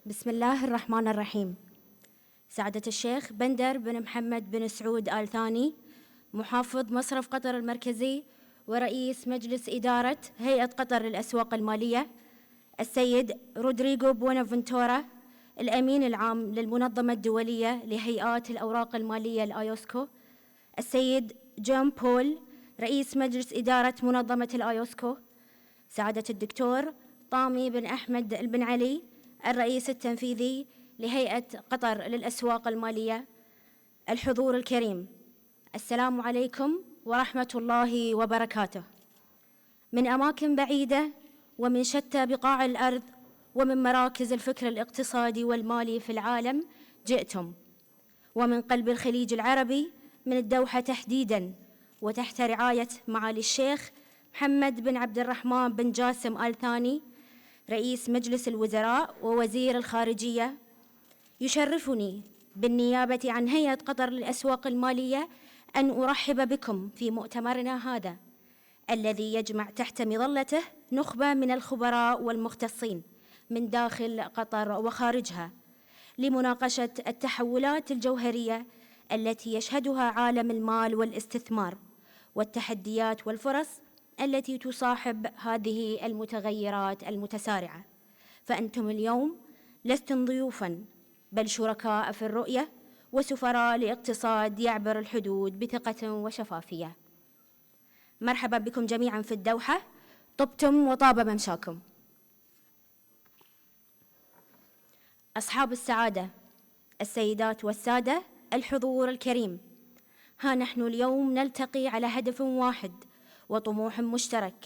بسم الله الرحمن الرحيم. سعادة الشيخ بندر بن محمد بن سعود آل ثاني، محافظ مصرف قطر المركزي ورئيس مجلس إدارة هيئة قطر للأسواق المالية، السيد رودريغو بونافنتورا، الأمين العام للمنظمة الدولية لهيئات الأوراق المالية الآيوسكو، السيد جون بول، رئيس مجلس إدارة منظمة الآيوسكو، سعادة الدكتور طامي بن أحمد بن علي، الرئيس التنفيذي لهيئة قطر للأسواق المالية، الحضور الكريم، السلام عليكم ورحمة الله وبركاته. من أماكن بعيدة ومن شتى بقاع الأرض ومن مراكز الفكر الاقتصادي والمالي في العالم جئتم، ومن قلب الخليج العربي من الدوحة تحديداً، وتحت رعاية معالي الشيخ محمد بن عبد الرحمن بن جاسم آل ثاني، رئيس مجلس الوزراء ووزير الخارجية. يشرفني بالنيابة عن هيئة قطر للأسواق المالية أن أرحب بكم في مؤتمرنا هذا الذي يجمع تحت مظلته نخبة من الخبراء والمختصين من داخل قطر وخارجها لمناقشة التحولات الجوهرية التي يشهدها عالم المال والاستثمار، والتحديات والفرص التي تصاحب هذه المتغيرات المتسارعة. فأنتم اليوم لستم ضيوفاً بل شركاء في الرؤية وسفراء لاقتصاد يعبر الحدود بثقة وشفافية. مرحبا بكم جميعاً في الدوحة، طبتم وطاب ممشاكم. أصحاب السعادة، السيدات والسادة، الحضور الكريم، ها نحن اليوم نلتقي على هدف واحد وطموح مشترك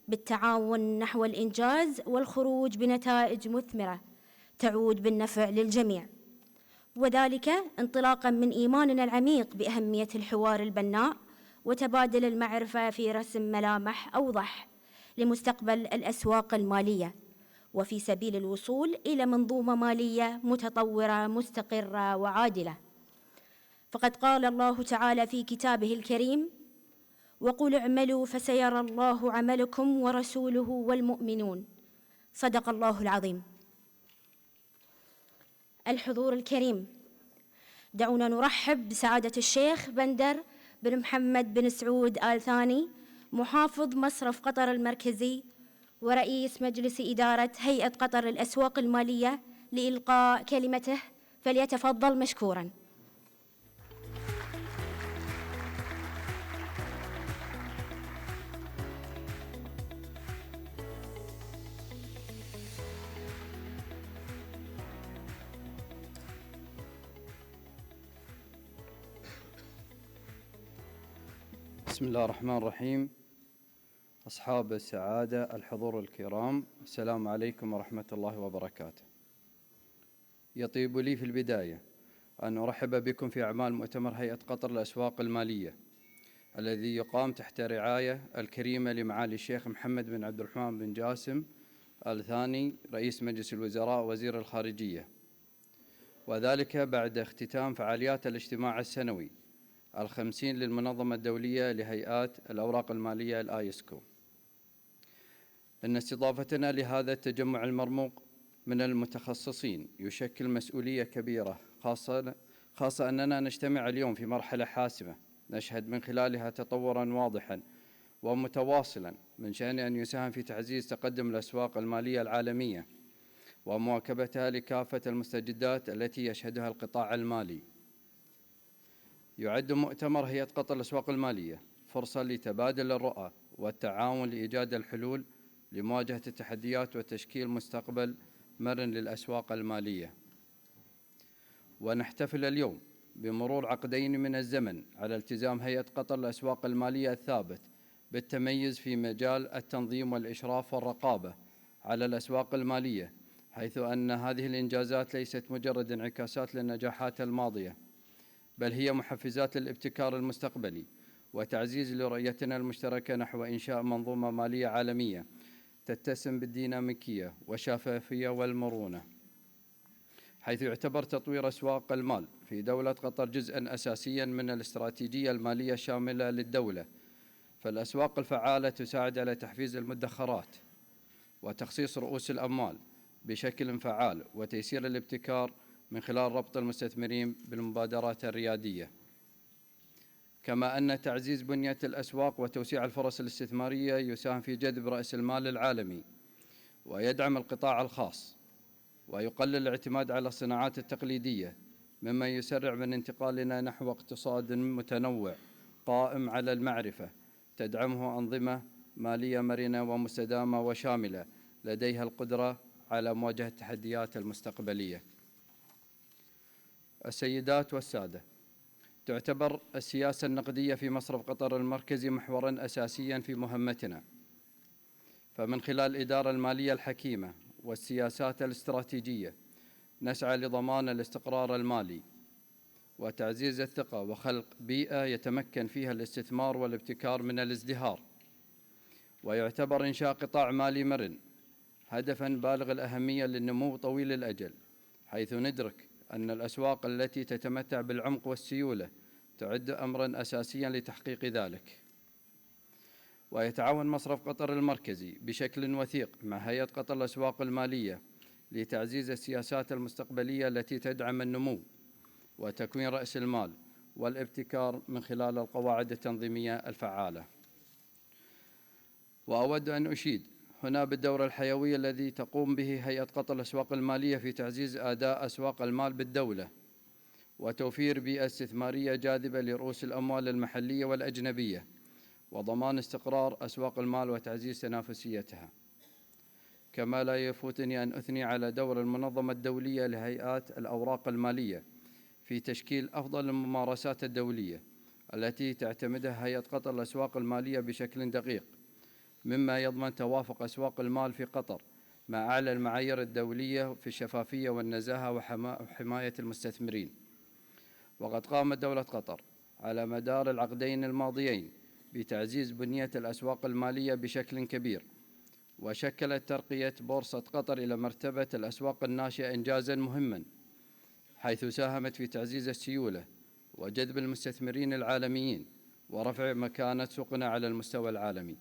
بالتعاون نحو الإنجاز والخروج بنتائج مثمرة تعود بالنفع للجميع، وذلك انطلاقاً من إيماننا العميق بأهمية الحوار البناء وتبادل المعرفة في رسم ملامح أوضح لمستقبل الأسواق المالية، وفي سبيل الوصول إلى منظومة مالية متطورة مستقرة وعادلة. فقد قال الله تعالى في كتابه الكريم: وقل اعملوا فسيرى الله عملكم ورسوله والمؤمنون. صدق الله العظيم. الحضور الكريم، دعونا نرحب بسعادة الشيخ بندر بن محمد بن سعود آل ثاني، محافظ مصرف قطر المركزي ورئيس مجلس إدارة هيئة قطر للأسواق المالية لإلقاء كلمته، فليتفضل مشكوراً. بسم الله الرحمن الرحيم. أصحاب السعادة، الحضور الكرام، السلام عليكم ورحمة الله وبركاته. يطيب لي في البداية أن أرحب بكم في أعمال مؤتمر هيئة قطر للأسواق المالية الذي يقام تحت رعاية الكريمة لمعالي الشيخ محمد بن عبد الرحمن بن جاسم آل ثاني، رئيس مجلس الوزراء ووزير الخارجية، وذلك بعد اختتام فعاليات الاجتماع السنوي 50 للمنظمة الدولية لهيئات الأوراق المالية الآيوسكو. إن استضافتنا لهذا التجمع المرموق من المتخصصين يشكل مسؤولية كبيرة، خاصة أننا نجتمع اليوم في مرحلة حاسمة نشهد من خلالها تطوراً واضحاً ومتواصلاً من شأن أن يساهم في تعزيز تقدم الأسواق المالية العالمية ومواكبتها لكافة المستجدات التي يشهدها القطاع المالي. يعد مؤتمر هيئة قطر للأسواق المالية فرصة لتبادل الرؤى والتعاون لإيجاد الحلول لمواجهة التحديات وتشكيل مستقبل مرن للأسواق المالية. ونحتفل اليوم بمرور عقدين من الزمن على التزام هيئة قطر للأسواق المالية الثابت بالتميز في مجال التنظيم والإشراف والرقابة على الأسواق المالية، حيث أن هذه الإنجازات ليست مجرد انعكاسات للنجاحات الماضية، بل هي محفزات للابتكار المستقبلي وتعزيز لرؤيتنا المشتركة نحو إنشاء منظومة مالية عالمية تتسم بالديناميكية والشفافية والمرونة، حيث يعتبر تطوير أسواق المال في دولة قطر جزءاً أساسياً من الاستراتيجية المالية الشاملة للدولة. فالأسواق الفعالة تساعد على تحفيز المدخرات وتخصيص رؤوس الأموال بشكل فعال وتيسير الابتكار من خلال ربط المستثمرين بالمبادرات الريادية. كما أن تعزيز بنية الأسواق وتوسيع الفرص الاستثمارية يساهم في جذب رأس المال العالمي ويدعم القطاع الخاص ويقلل الاعتماد على الصناعات التقليدية، مما يسرع من انتقالنا نحو اقتصاد متنوع قائم على المعرفة تدعمه أنظمة مالية مرنة ومستدامة وشاملة لديها القدرة على مواجهة التحديات المستقبلية. السيدات والسادة، تعتبر السياسة النقدية في مصرف قطر المركزي محوراً أساسياً في مهمتنا، فمن خلال الإدارة المالية الحكيمة والسياسات الاستراتيجية نسعى لضمان الاستقرار المالي وتعزيز الثقة وخلق بيئة يتمكن فيها الاستثمار والابتكار من الازدهار. ويعتبر إنشاء قطاع مالي مرن هدفاً بالغ الأهمية للنمو طويل الأجل، حيث ندرك أن الأسواق التي تتمتع بالعمق والسيولة تعد أمراً أساسياً لتحقيق ذلك. ويتعاون مصرف قطر المركزي بشكل وثيق مع هيئة قطر للأسواق المالية لتعزيز السياسات المستقبلية التي تدعم النمو وتكوين رأس المال والابتكار من خلال القواعد التنظيمية الفعالة. وأود أن أشيد هنا بالدور الحيوي الذي تقوم به هيئة قطر للأسواق المالية في تعزيز أداء أسواق المال بالدولة وتوفير بيئة استثمارية جاذبة لرؤوس الأموال المحلية والأجنبية وضمان استقرار أسواق المال وتعزيز تنافسيتها. كما لا يفوتني أن أثني على دور المنظمة الدولية لهيئات الأوراق المالية في تشكيل أفضل الممارسات الدولية التي تعتمدها هيئة قطر للأسواق المالية بشكل دقيق، مما يضمن توافق أسواق المال في قطر مع أعلى المعايير الدولية في الشفافية والنزاهة وحماية المستثمرين. وقد قامت دولة قطر على مدار العقدين الماضيين بتعزيز بنية الأسواق المالية بشكل كبير، وشكلت ترقية بورصة قطر إلى مرتبة الأسواق الناشئة إنجازاً مهماً، حيث ساهمت في تعزيز السيولة وجذب المستثمرين العالميين ورفع مكانة سوقنا على المستوى العالمي.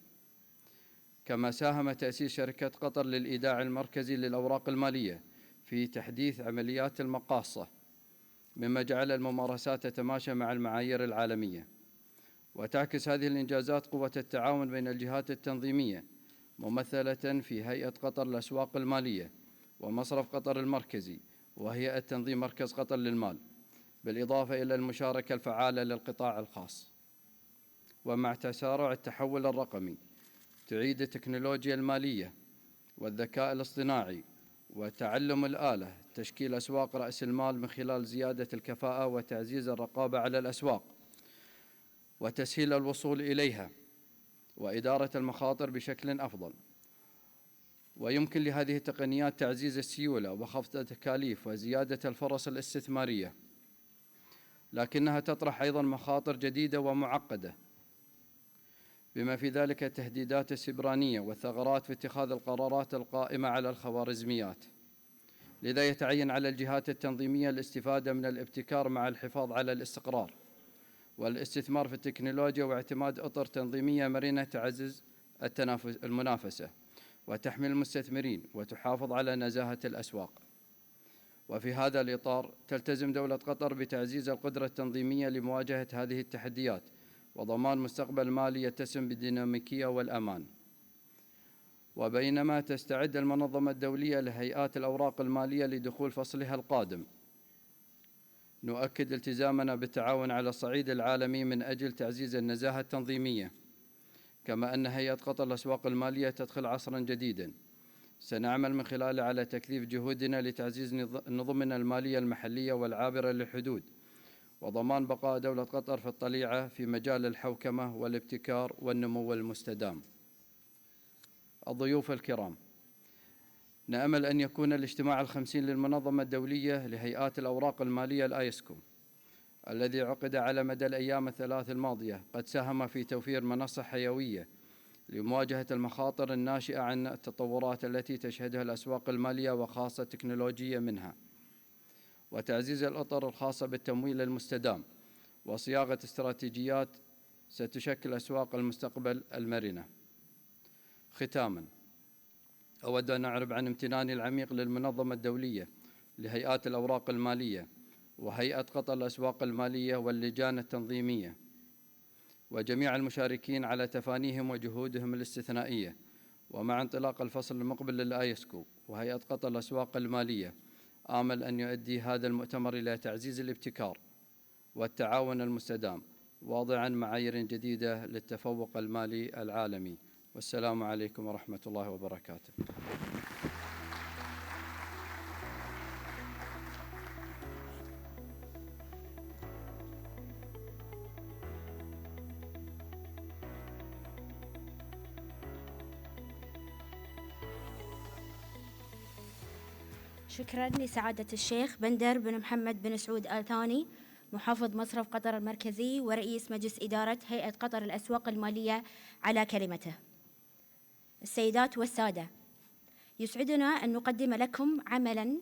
كما ساهم تأسيس شركة قطر للإيداع المركزي للأوراق المالية في تحديث عمليات المقاصة، مما جعل الممارسات تتماشى مع المعايير العالمية. وتعكس هذه الإنجازات قوة التعاون بين الجهات التنظيمية ممثلة في هيئة قطر للأسواق المالية ومصرف قطر المركزي وهيئة تنظيم مركز قطر للمال، بالإضافة إلى المشاركة الفعالة للقطاع الخاص. ومع تسارع التحول الرقمي تعيد التكنولوجيا المالية والذكاء الاصطناعي وتعلم الآلة تشكيل أسواق رأس المال من خلال زيادة الكفاءة وتعزيز الرقابة على الأسواق وتسهيل الوصول إليها وإدارة المخاطر بشكل أفضل. ويمكن لهذه التقنيات تعزيز السيولة وخفض التكاليف وزيادة الفرص الاستثمارية، لكنها تطرح أيضاً مخاطر جديدة ومعقدة، بما في ذلك التهديدات السيبرانية والثغرات في اتخاذ القرارات القائمة على الخوارزميات. لذا يتعين على الجهات التنظيمية الاستفادة من الابتكار مع الحفاظ على الاستقرار والاستثمار في التكنولوجيا واعتماد أطر تنظيمية مرنة تعزز المنافسة وتحمي المستثمرين وتحافظ على نزاهة الأسواق. وفي هذا الإطار تلتزم دولة قطر بتعزيز القدرة التنظيمية لمواجهة هذه التحديات وضمان مستقبل مالي يتسم بالديناميكية والأمان. وبينما تستعد المنظمة الدولية لهيئات الأوراق المالية لدخول فصلها القادم، نؤكد التزامنا بالتعاون على الصعيد العالمي من أجل تعزيز النزاهة التنظيمية. كما أن هيئة قطر للأسواق المالية تدخل عصراً جديداً سنعمل من خلاله على تكثيف جهودنا لتعزيز نظمنا المالية المحلية والعابرة للحدود وضمان بقاء دولة قطر في الطليعة في مجال الحوكمة والابتكار والنمو المستدام. الضيوف الكرام، نأمل أن يكون الاجتماع الخمسين للمنظمة الدولية لهيئات الأوراق المالية الآيسكو الذي عقد على مدى الأيام الثلاث الماضية قد ساهم في توفير منصة حيوية لمواجهة المخاطر الناشئة عن التطورات التي تشهدها الأسواق المالية وخاصة التكنولوجية منها، وتعزيز الأطر الخاصة بالتمويل المستدام وصياغة استراتيجيات ستشكل أسواق المستقبل المرنة. ختاماً، أود أن أعرب عن امتناني العميق للمنظمة الدولية لهيئات الأوراق المالية وهيئة قطر للأسواق المالية واللجان التنظيمية وجميع المشاركين على تفانيهم وجهودهم الاستثنائية. ومع انطلاق الفصل المقبل للآيسكو وهيئة قطر للأسواق المالية، آمل أن يؤدي هذا المؤتمر إلى تعزيز الابتكار والتعاون المستدام، واضعاً معايير جديدة للتفوق المالي العالمي. والسلام عليكم ورحمة الله وبركاته. شكرا لسعادة الشيخ بندر بن محمد بن سعود آل ثاني، محافظ مصرف قطر المركزي ورئيس مجلس إدارة هيئة قطر للأسواق المالية على كلمته. السيدات والسادة، يسعدنا أن نقدم لكم عملاً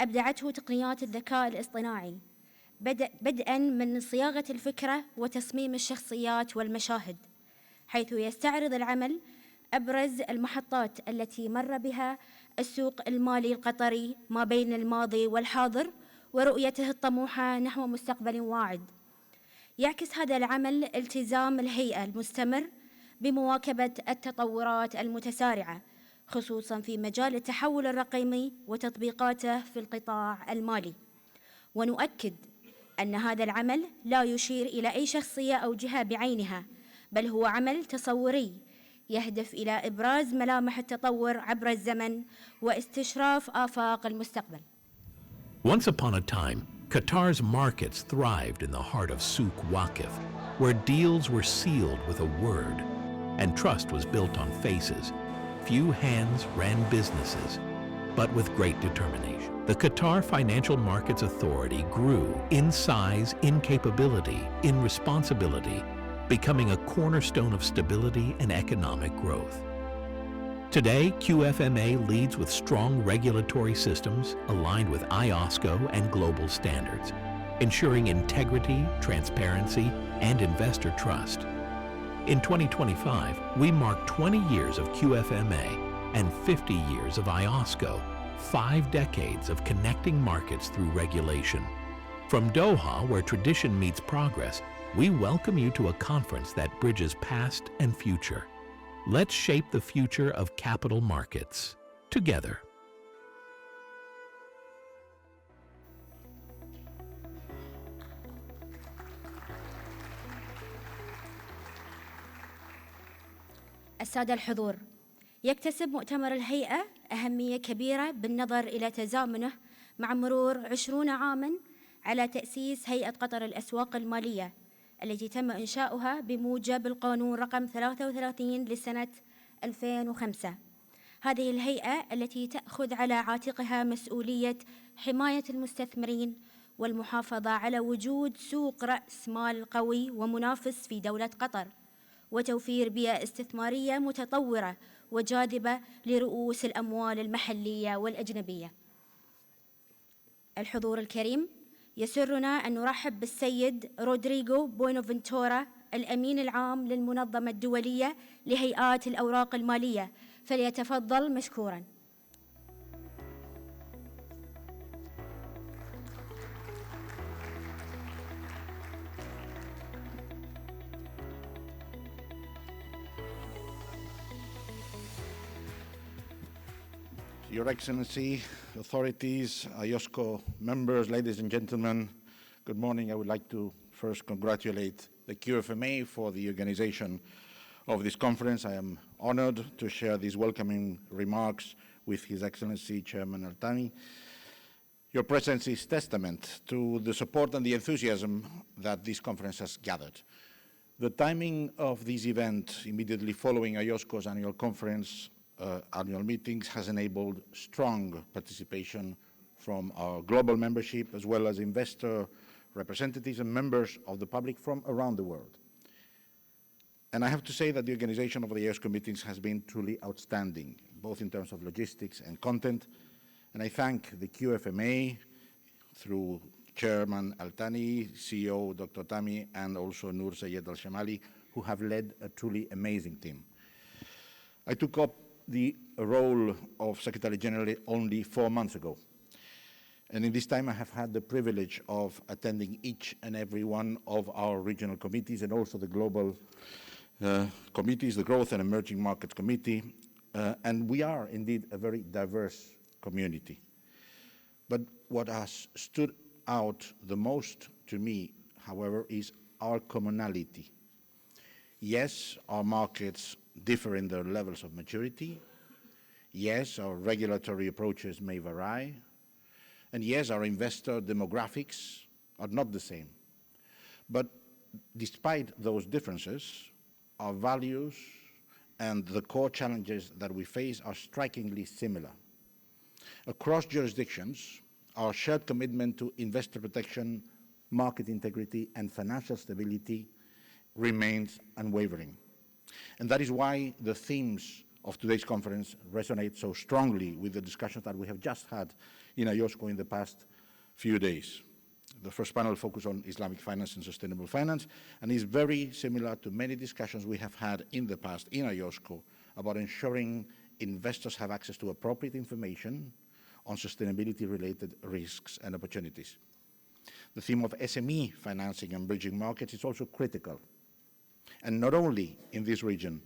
أبدعته تقنيات الذكاء الاصطناعي، بدءاً من صياغة الفكرة وتصميم الشخصيات والمشاهد، حيث يستعرض العمل أبرز المحطات التي مر بها السوق المالي القطري ما بين الماضي والحاضر ورؤيته الطموحة نحو مستقبل واعد. يعكس هذا العمل التزام الهيئة المستمر بمواكبة التطورات المتسارعة، خصوصاً في مجال التحول الرقمي وتطبيقاته في القطاع المالي. ونؤكد أن هذا العمل لا يشير إلى أي شخصية أو جهة بعينها، بل هو عمل تصوري يهدف إلى إبراز ملامح التطور عبر الزمن واستشراف آفاق المستقبل. Once upon a time, Qatar's markets thrived in the heart of Souk Waqif, where deals were sealed with a word and trust was built on faces. Few hands ran businesses, but with great determination. The Qatar Financial Markets Authority grew in size, in capability, in responsibility, becoming a cornerstone of stability and economic growth. Today, QFMA leads with strong regulatory systems aligned with IOSCO and global standards, ensuring integrity, transparency, and investor trust. In 2025, we mark 20 years of QFMA and 50 years of IOSCO, 5 decades of connecting markets through regulation. From Doha, where tradition meets progress, we welcome you to a conference that bridges past and future. Let's shape the future of capital markets together. السادة الحضور، يكتسب مؤتمر الهيئة أهمية كبيرة بالنظر إلى تزامنه مع مرور 20 عاماً على تأسيس هيئة قطر للأسواق المالية التي تم إنشاؤها بموجب القانون رقم 33 لسنة 2005. هذه الهيئة التي تأخذ على عاتقها مسؤولية حماية المستثمرين والمحافظة على وجود سوق رأس مال قوي ومنافس في دولة قطر، وتوفير بيئة استثمارية متطورة وجاذبة لرؤوس الأموال المحلية والأجنبية. الحضور الكريم، يسرنا أن نرحب بالسيد رودريغو بوينوفنتورا، الأمين العام للمنظمة الدولية لهيئات الأوراق المالية، فليتفضل مشكوراً. Your Excellency, authorities, IOSCO members, ladies and gentlemen, good morning. I would like to first congratulate the QFMA for the organization of this conference. I am honored to share these welcoming remarks with His Excellency Chairman Al-Thani. Your presence is testament to the support and the enthusiasm that this conference has gathered. The timing of this event immediately following IOSCO's annual conference annual meetings has enabled strong participation from our global membership as well as investor representatives and members of the public from around the world. And I have to say that the organization of the IOSCO meetings has been truly outstanding, both in terms of logistics and content. And I thank the QFMA through Chairman Al-Thani, CEO Dr. Tami, and also Noor Sayed Al-Shamali, who have led a truly amazing team. I took up the role of Secretary General only 4 months ago. And in this time, I have had the privilege of attending each and every one of our regional committees and also the global committees, the Growth and Emerging Markets Committee. And we are indeed a very diverse community. But what has stood out the most to me, however, is our commonality. Yes, our markets differ in their levels of maturity. Yes, our regulatory approaches may vary. And yes, our investor demographics are not the same. But despite those differences, our values and the core challenges that we face are strikingly similar. Across jurisdictions, our shared commitment to investor protection, market integrity, and financial stability remains unwavering. And that is why the themes of today's conference resonate so strongly with the discussions that we have just had in IOSCO in the past few days. The first panel focused on Islamic finance and sustainable finance, and is very similar to many discussions we have had in the past in IOSCO about ensuring investors have access to appropriate information on sustainability-related risks and opportunities. The theme of SME financing and bridging markets is also critical. And not only in this region.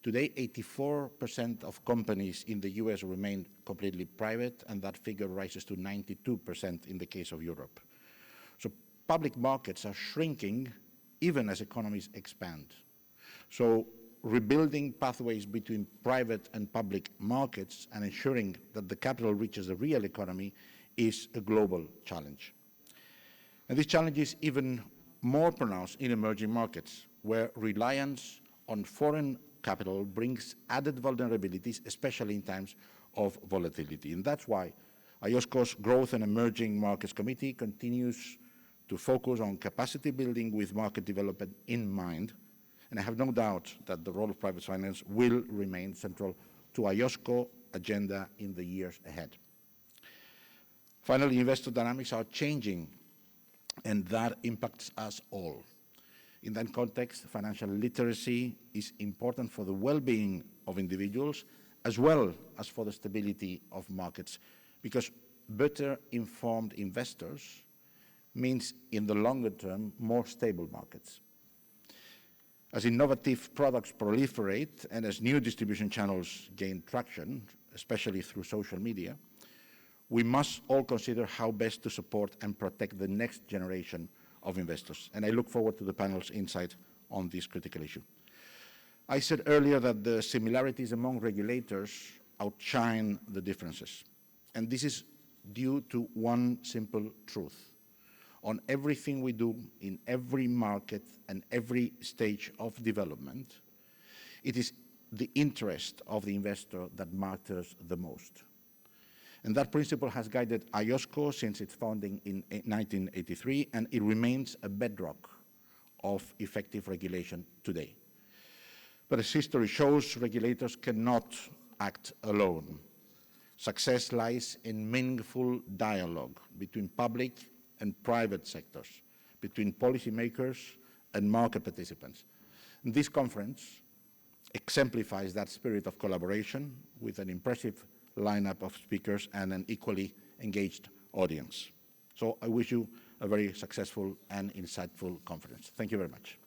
Today, 84% of companies in the US remain completely private, and that figure rises to 92% in the case of Europe. So public markets are shrinking even as economies expand. So rebuilding pathways between private and public markets and ensuring that the capital reaches the real economy is a global challenge. And this challenge is even more pronounced in emerging markets, where reliance on foreign capital brings added vulnerabilities, especially in times of volatility. And that's why IOSCO's Growth and Emerging Markets Committee continues to focus on capacity building with market development in mind. And I have no doubt that the role of private finance will remain central to IOSCO agenda in the years ahead. Finally, investor dynamics are changing, and that impacts us all. In that context, financial literacy is important for the well-being of individuals as well as for the stability of markets, because better informed investors means, in the longer term, more stable markets. As innovative products proliferate and as new distribution channels gain traction, especially through social media, we must all consider how best to support and protect the next generation of investors. And I look forward to the panel's insight on this critical issue. I said earlier that the similarities among regulators outshine the differences. And this is due to one simple truth. On everything we do in every market and every stage of development, it is the interest of the investor that matters the most. And that principle has guided IOSCO since its founding in 1983, and it remains a bedrock of effective regulation today. But as history shows, regulators cannot act alone. Success lies in meaningful dialogue between public and private sectors, between policymakers and market participants. And this conference exemplifies that spirit of collaboration with an impressive lineup of speakers and an equally engaged audience. So I wish you a very successful and insightful conference. Thank you very much.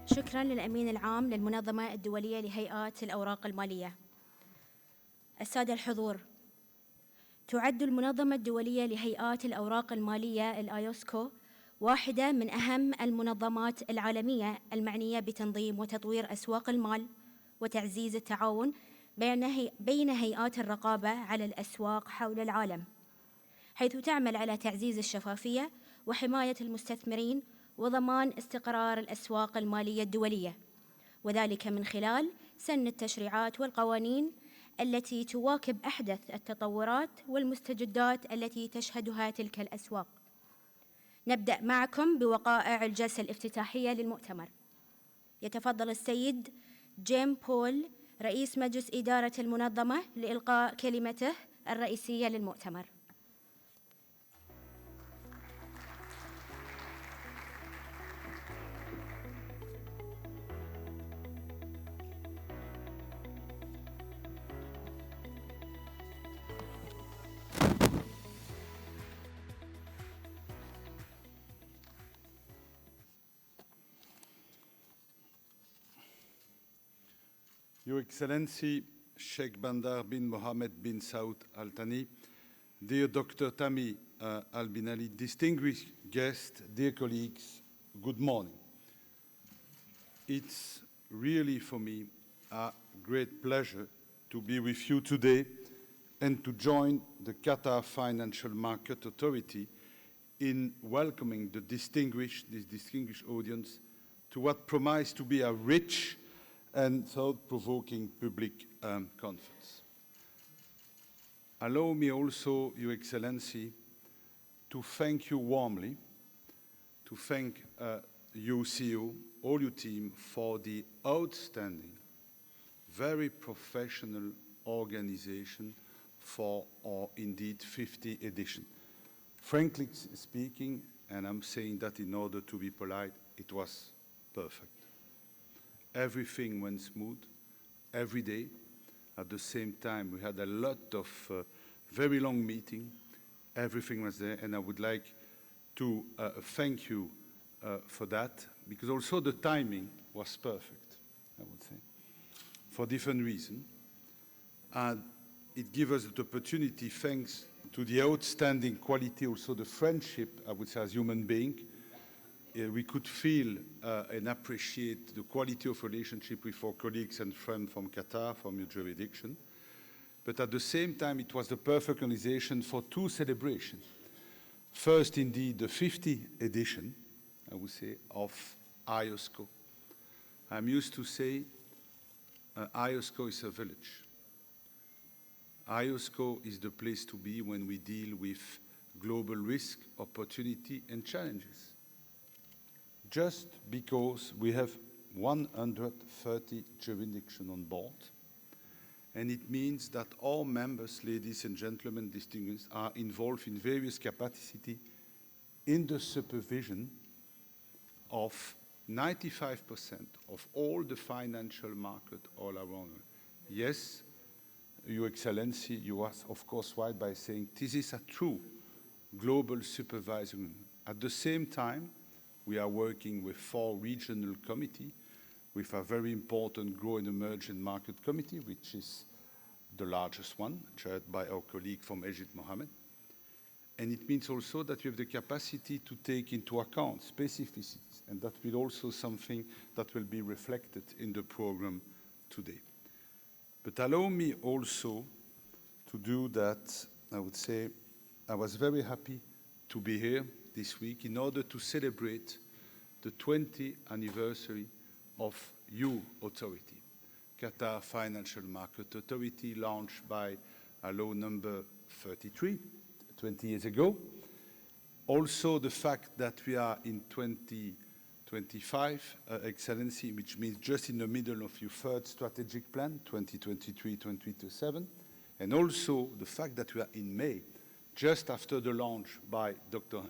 شكراً للأمين العام للمنظمة الدولية لهيئات الأوراق المالية. السادة الحضور، تعد المنظمة الدولية لهيئات الأوراق المالية الآيوسكو واحدة من أهم المنظمات العالمية المعنية بتنظيم وتطوير أسواق المال وتعزيز التعاون بين هيئات الرقابة على الأسواق حول العالم، حيث تعمل على تعزيز الشفافية وحماية المستثمرين وضمان استقرار الأسواق المالية الدولية، وذلك من خلال سن التشريعات والقوانين التي تواكب أحدث التطورات والمستجدات التي تشهدها تلك الأسواق. نبدأ معكم بوقائع الجلسة الافتتاحية للمؤتمر. يتفضل السيد جيم بول رئيس مجلس إدارة المنظمة لإلقاء كلمته الرئيسية للمؤتمر. Your Excellency Sheikh Bandar bin Mohammed bin Saud Al Thani, dear Dr. Tami Al Binali, distinguished guests, dear colleagues, good morning. It's really for me a great pleasure to be with you today and to join the Qatar Financial Market Authority in welcoming this distinguished audience to what promised to be a rich and thought-provoking public conference. Allow me also, Your Excellency, to thank you warmly, to thank you, CEO, all your team, for the outstanding, very professional organization for our indeed 50th edition. Frankly speaking, and I'm saying that in order to be polite, it was perfect. Everything went smooth every day. At the same time, we had a lot of very long meetings. Everything was there, and I would like to thank you for that, because also the timing was perfect, I would say, for different reasons. And it gives us the opportunity, thanks to the outstanding quality, also the friendship, I would say, as human beings, we could feel and appreciate the quality of relationship with our colleagues and friends from Qatar, from your jurisdiction. But at the same time, it was the perfect organization for two celebrations. First, indeed, the 50th edition, I would say, of IOSCO. I'm used to say IOSCO is a village. IOSCO is the place to be when we deal with global risk, opportunity, and challenges. Just because we have 130 jurisdictions on board, and it means that all members, ladies and gentlemen, distinguished, are involved in various capacities in the supervision of 95% of all the financial market all around. Yes, Your Excellency, you are of course right by saying this is a true global supervisory. At the same time, we are working with 4 regional committees, with a very important Growing Emerging Market Committee, which is the largest one, chaired by our colleague from Egypt, Mohammed. And it means also that we have the capacity to take into account specificities, and that will also something that will be reflected in the program today. But allow me also to do that. I would say I was very happy to be here this week in order to celebrate the 20th anniversary of your authority, Qatar Financial Market Authority, launched by a law number 33, 20 years ago. Also the fact that we are in 2025, Excellency, which means just in the middle of your 3rd strategic plan, 2023-2027, and also the fact that we are in May, just after the launch by Dr.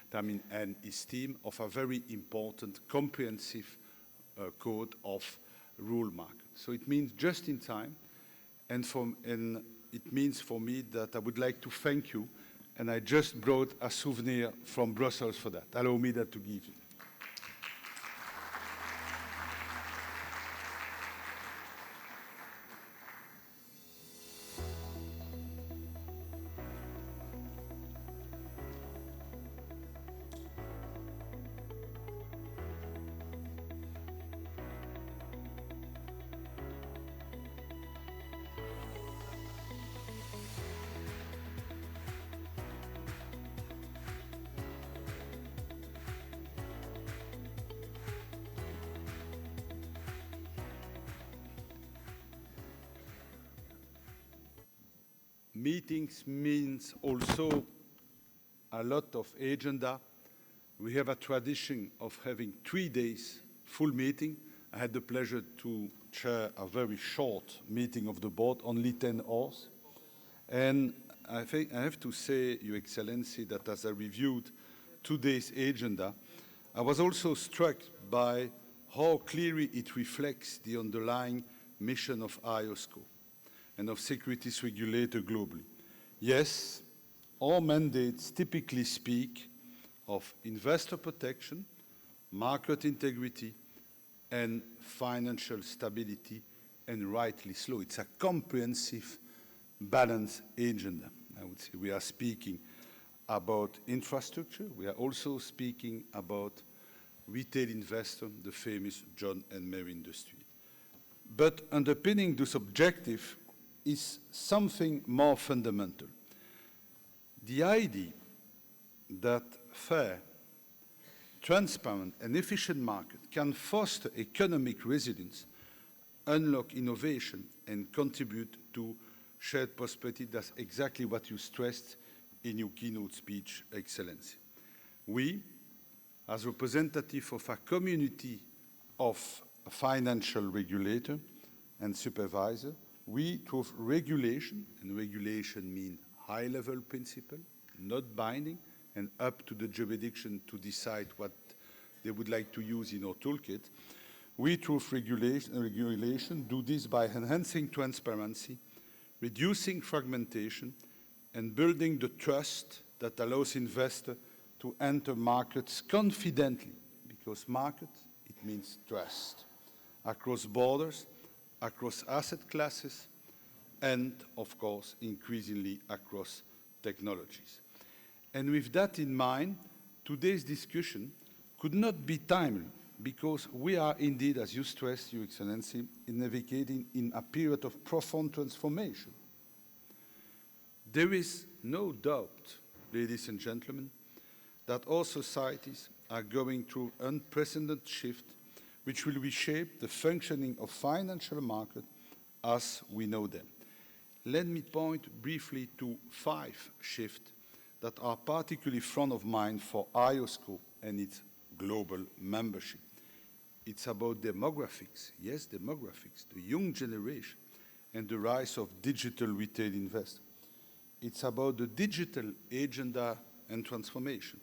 Tamin and his team of a very important comprehensive code of rule market. So it means just in time, and it means for me that I would like to thank you, and I just brought a souvenir from Brussels for that. Allow me that to give you. Meetings means also a lot of agenda. We have a tradition of having 3 days full meeting. I had the pleasure to chair a very short meeting of the board, only 10 hours. And I think I have to say, Your Excellency, that as I reviewed today's agenda, I was also struck by how clearly it reflects the underlying mission of IOSCO and of securities regulator globally. Yes, our mandates typically speak of investor protection, market integrity, and financial stability, and rightly so. It's a comprehensive, balanced agenda. I would say we are speaking about infrastructure. We are also speaking about retail investor, the famous John and Mary industry. But underpinning this objective is something more fundamental. The idea that fair, transparent, and efficient market can foster economic resilience, unlock innovation, and contribute to shared prosperity, that's exactly what you stressed in your keynote speech, Excellency. We, as representative of a community of financial regulator and supervisor, we, through regulation, and regulation means high-level principle, not binding, and up to the jurisdiction to decide what they would like to use in our toolkit, we, through regulation, do this by enhancing transparency, reducing fragmentation, and building the trust that allows investors to enter markets confidently, because market, it means trust, across borders, across asset classes, and, of course, increasingly across technologies. And with that in mind, today's discussion could not be timely, because we are indeed, as you stressed, Your Excellency, navigating in a period of profound transformation. There is no doubt, ladies and gentlemen, that all societies are going through unprecedented shift, which will reshape the functioning of financial markets as we know them. Let me point briefly to 5 shifts that are particularly front of mind for IOSCO and its global membership. It's about demographics, yes, demographics, the young generation, and the rise of digital retail investors. It's about the digital agenda and transformation.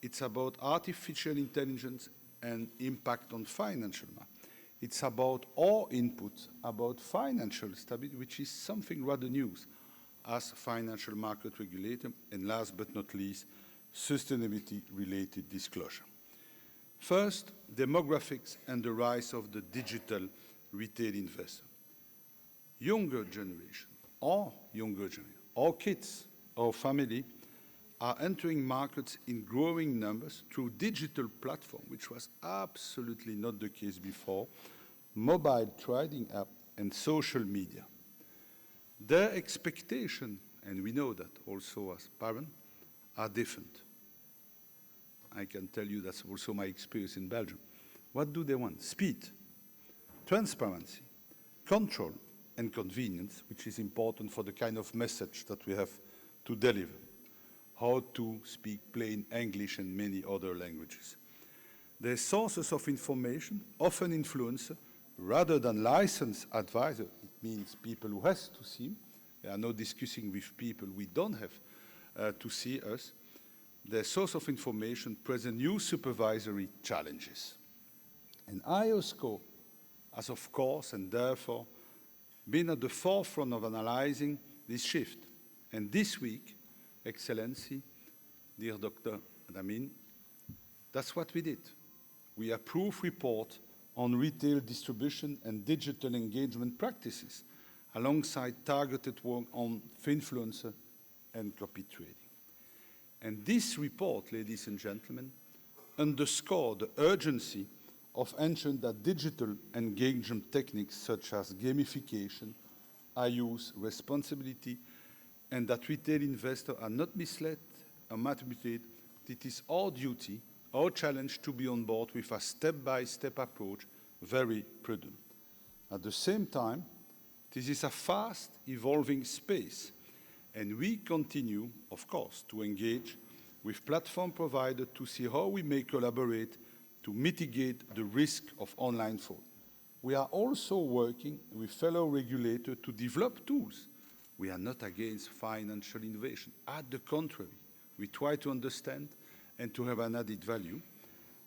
It's about artificial intelligence and impact on financial markets. It's about our input about financial stability, which is something rather new as financial market regulator, and last but not least, sustainability-related disclosure. First, demographics and the rise of the digital retail investor. Younger generation, our kids, our family, are entering markets in growing numbers through digital platform, which was absolutely not the case before, mobile trading app, and social media. Their expectation, and we know that also as parents, are different. I can tell you that's also my experience in Belgium. What do they want? Speed, transparency, control, and convenience, which is important for the kind of message that we have to deliver. How to speak plain English and many other languages. Their sources of information often influence, rather than licensed advisor, it means people who has to see. We are not discussing with people we don't have to see us. Their source of information present new supervisory challenges. And IOSCO has, of course, and therefore, been at the forefront of analyzing this shift. And this week, Excellency, dear Dr. Adamin, that's what we did. We approved report on retail distribution and digital engagement practices, alongside targeted work on finfluencer and copy trading. And this report, ladies and gentlemen, underscored the urgency of ensuring that digital engagement techniques such as gamification are used responsibly, and that retail investors are not misled or manipulated. It is our duty, our challenge to be on board with a step-by-step approach, very prudent. At the same time, this is a fast evolving space, and we continue, of course, to engage with platform providers to see how we may collaborate to mitigate the risk of online fraud. We are also working with fellow regulators to develop tools. We are not against financial innovation. At the contrary, we try to understand and to have an added value.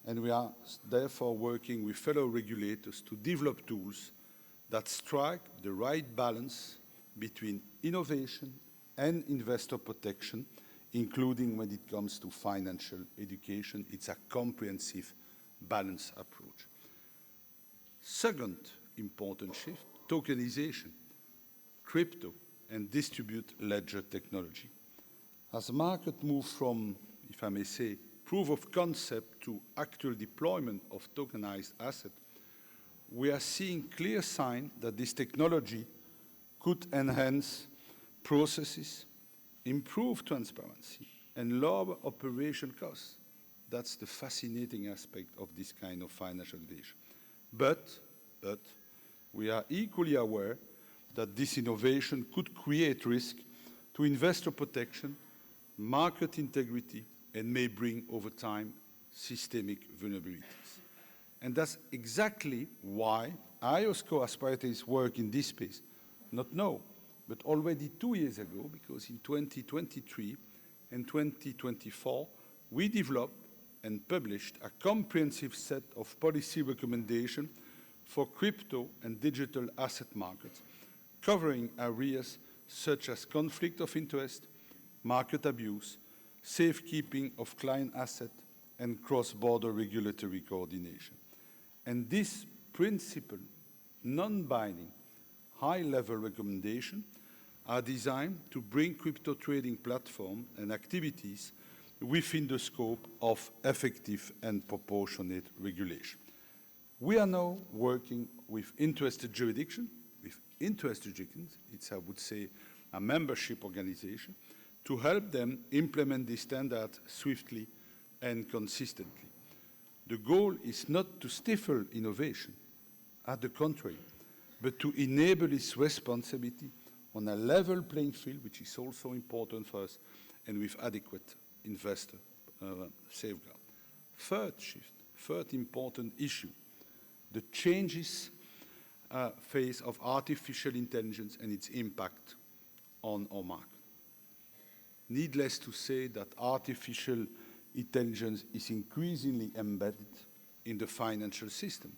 And we are therefore working with fellow regulators to develop tools that strike the right balance between innovation and investor protection, including when it comes to financial education. It's a comprehensive, balanced approach. Second important shift, tokenization, crypto, and distributed ledger technology. As the market moves from, if I may say, proof of concept to actual deployment of tokenized assets, we are seeing clear signs that this technology could enhance processes, improve transparency, and lower operation costs. That's the fascinating aspect of this kind of financial innovation. But we are equally aware that this innovation could create risk to investor protection, market integrity, and may bring over time systemic vulnerabilities. And that's exactly why IOSCO aspires its work in this space, not now, but already 2 years ago, because in 2023 and 2024, we developed and published a comprehensive set of policy recommendations for crypto and digital asset markets, covering areas such as conflict of interest, market abuse, safekeeping of client assets, and cross-border regulatory coordination. And this principle, non-binding, high-level recommendations are designed to bring crypto trading platforms and activities within the scope of effective and proportionate regulation. We are now working with interested jurisdictions, it's, I would say, a membership organization, to help them implement these standards swiftly and consistently. The goal is not to stifle innovation, at the contrary, but to enable its responsibility on a level playing field, which is also important for us, and with adequate investor safeguard. Third important issue, the changes phase of artificial intelligence and its impact on our market. Needless to say that artificial intelligence is increasingly embedded in the financial system,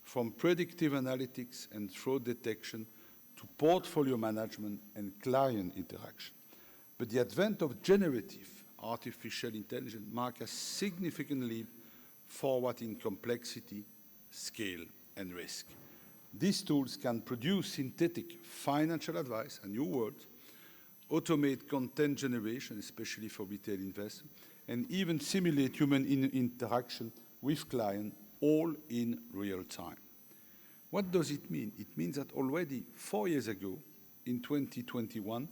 from predictive analytics and fraud detection to portfolio management and client interaction. But the advent of generative artificial intelligence marks a significant leap forward in complexity, scale, and risk. These tools can produce synthetic financial advice, a new word, automate content generation, especially for retail investors, and even simulate human interaction with clients, all in real time. What does it mean? It means that already 4 years ago, in 2021,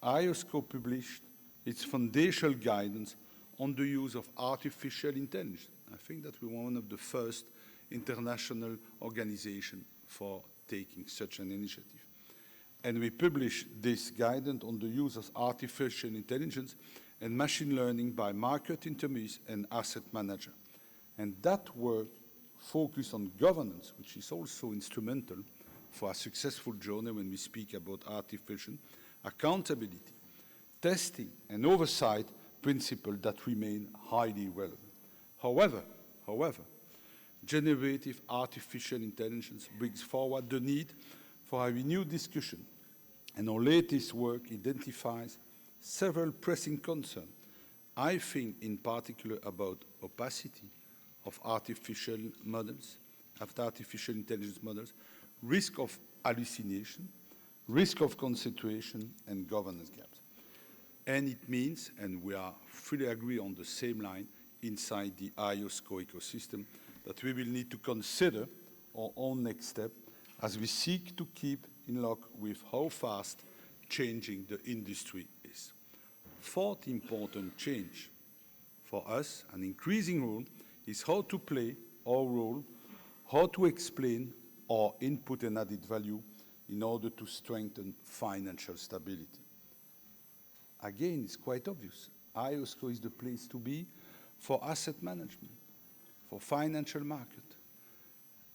IOSCO published its foundational guidance on the use of artificial intelligence. I think that we were one of the first international organizations for taking such an initiative. And we published this guidance on the use of artificial intelligence and machine learning by market intermediaries and asset managers. And that work focused on governance, which is also instrumental for a successful journey when we speak about artificial, accountability, testing, and oversight principles that remain highly relevant. However, generative artificial intelligence brings forward the need for a renewed discussion, and our latest work identifies several pressing concerns. I think in particular about opacity of artificial models, of artificial intelligence models, risk of hallucination, risk of concentration, and governance gaps. And it means, and we are fully agree on the same line inside the IOSCO ecosystem, that we will need to consider our own next step as we seek to keep in lock with how fast changing the industry is. Fourth important change for us, an increasing role, is how to play our role, how to explain our input and added value in order to strengthen financial stability. Again, it's quite obvious. IOSCO is the place to be for asset management, for financial market.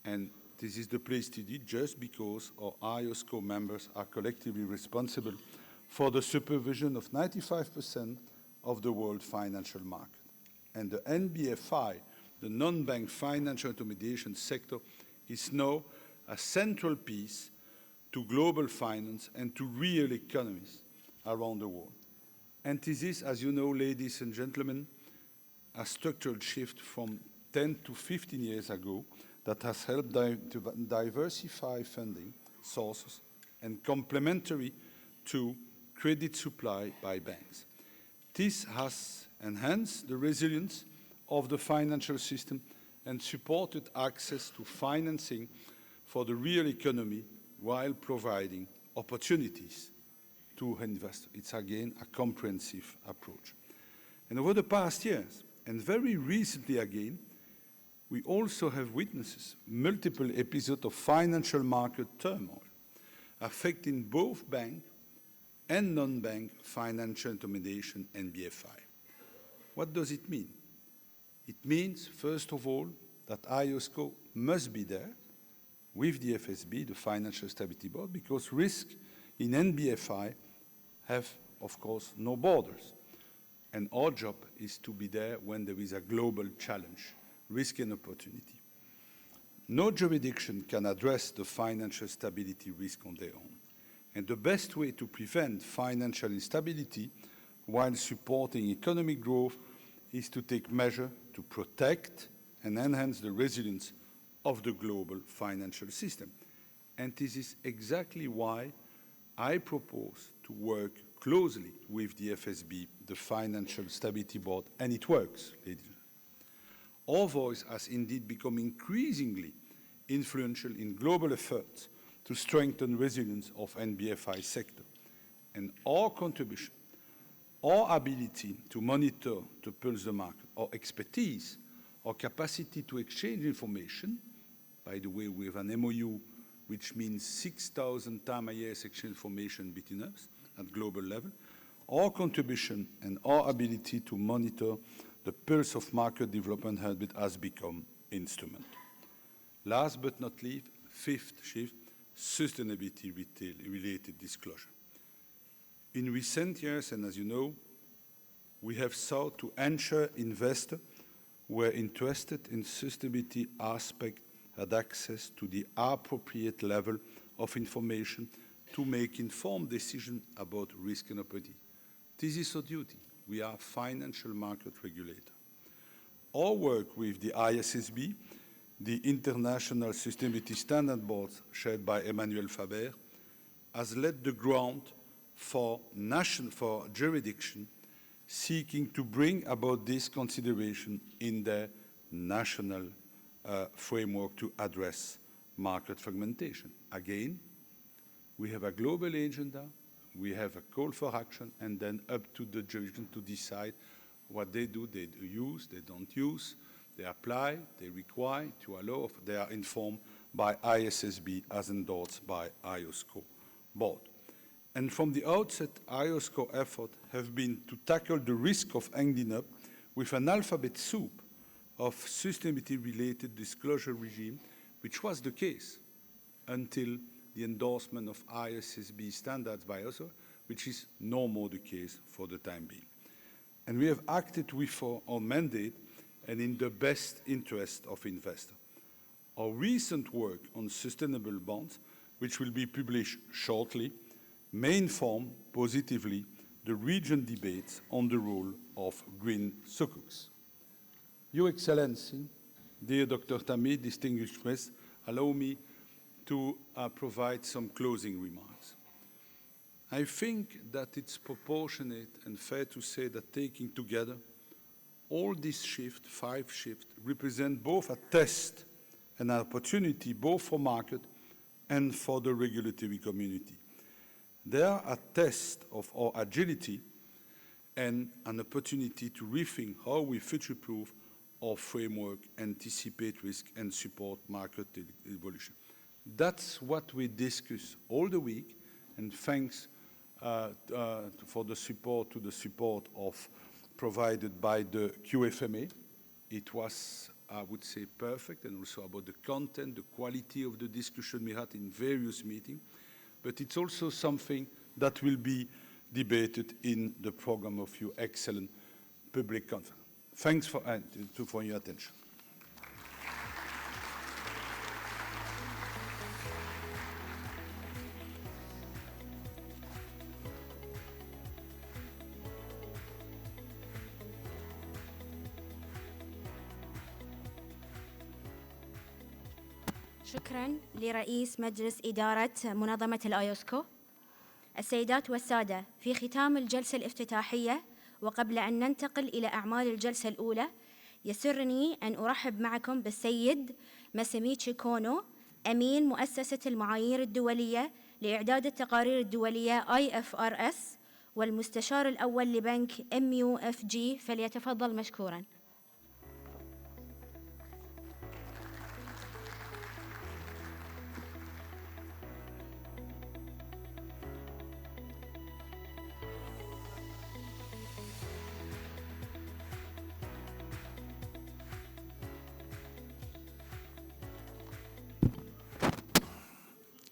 And this is the place to do just because our IOSCO members are collectively responsible for the supervision of 95% of the world financial market. And the NBFI, the non-bank financial intermediation sector, is now a central piece to global finance and to real economies around the world. And this is, as you know, ladies and gentlemen, a structural shift from 10 to 15 years ago that has helped to diversify funding sources and complementary to credit supply by banks. This has enhanced the resilience of the financial system and supported access to financing for the real economy while providing opportunities to investors. It's again a comprehensive approach. And over the past years, and very recently again, we also have witnessed multiple episodes of financial market turmoil affecting both bank and non-bank financial intermediation and BFI. What does it mean? It means, first of all, that IOSCO must be there with the FSB, the Financial Stability Board, because risk in NBFI have, of course, no borders. And our job is to be there when there is a global challenge, risk and opportunity. No jurisdiction can address the financial stability risk on their own. And the best way to prevent financial instability while supporting economic growth is to take measures to protect and enhance the resilience of the global financial system. And this is exactly why I propose to work closely with the FSB, the Financial Stability Board, and it works, ladies and gentlemen. Our voice has indeed become increasingly influential in global efforts to strengthen resilience of NBFI sector. And our contribution, our ability to monitor, to pulse the market, our expertise, our capacity to exchange information, by the way, we have an MOU which means 6,000 times a year exchange information between us at global level, our contribution and our ability to monitor the pulse of market development has become instrumental. Last but not least, fifth shift, sustainability retail-related disclosure. In recent years, and as you know, we have sought to ensure investors were interested in sustainability aspect had access to the appropriate level of information to make informed decisions about risk and opportunity. This is our duty. We are a financial market regulator. Our work with the ISSB, the International Sustainability Standard Boards chaired by Emmanuel Faber, has laid the ground for jurisdiction seeking to bring about this consideration in their national framework to address market fragmentation. Again, we have a global agenda, we have a call for action, and then up to the jurisdiction to decide what they do, they use, they don't use, they apply, they require, to allow, they are informed by ISSB as endorsed by IOSCO board. And from the outset, IOSCO efforts have been to tackle the risk of ending up with an alphabet soup of sustainability-related disclosure regime, which was the case until the endorsement of ISSB standards by us, which is no more the case for the time being. And we have acted with our mandate and in the best interest of investors. Our recent work on sustainable bonds, which will be published shortly, may inform positively the region debates on the role of green sukuks. Your Excellency, dear Dr. Tammy, distinguished guests, allow me to provide some closing remarks. I think that it's proportionate and fair to say that taking together all these shifts, 5 shifts, represent both a test and an opportunity both for market and for the regulatory community. They are a test of our agility and an opportunity to rethink how we future-proof our framework, anticipate risk, and support market evolution. That's what we discuss all the week, and thanks for the support of provided by the QFMA. It was I would say, perfect, and also about the content, the quality of the discussion we had in various meetings. But it's also something that will be debated in the program of your excellent public conference. Thanks for your attention. شكراً لرئيس مجلس إدارة منظمة الآيوسكو. السيدات والسادة، في ختام الجلسة الافتتاحية وقبل أن ننتقل إلى أعمال الجلسة الأولى، يسرني أن أرحب معكم بالسيد ماسيميتشي كونو، أمين مؤسسة المعايير الدولية لإعداد التقارير الدولية IFRS والمستشار الأول لبنك MUFG، فليتفضل مشكوراً.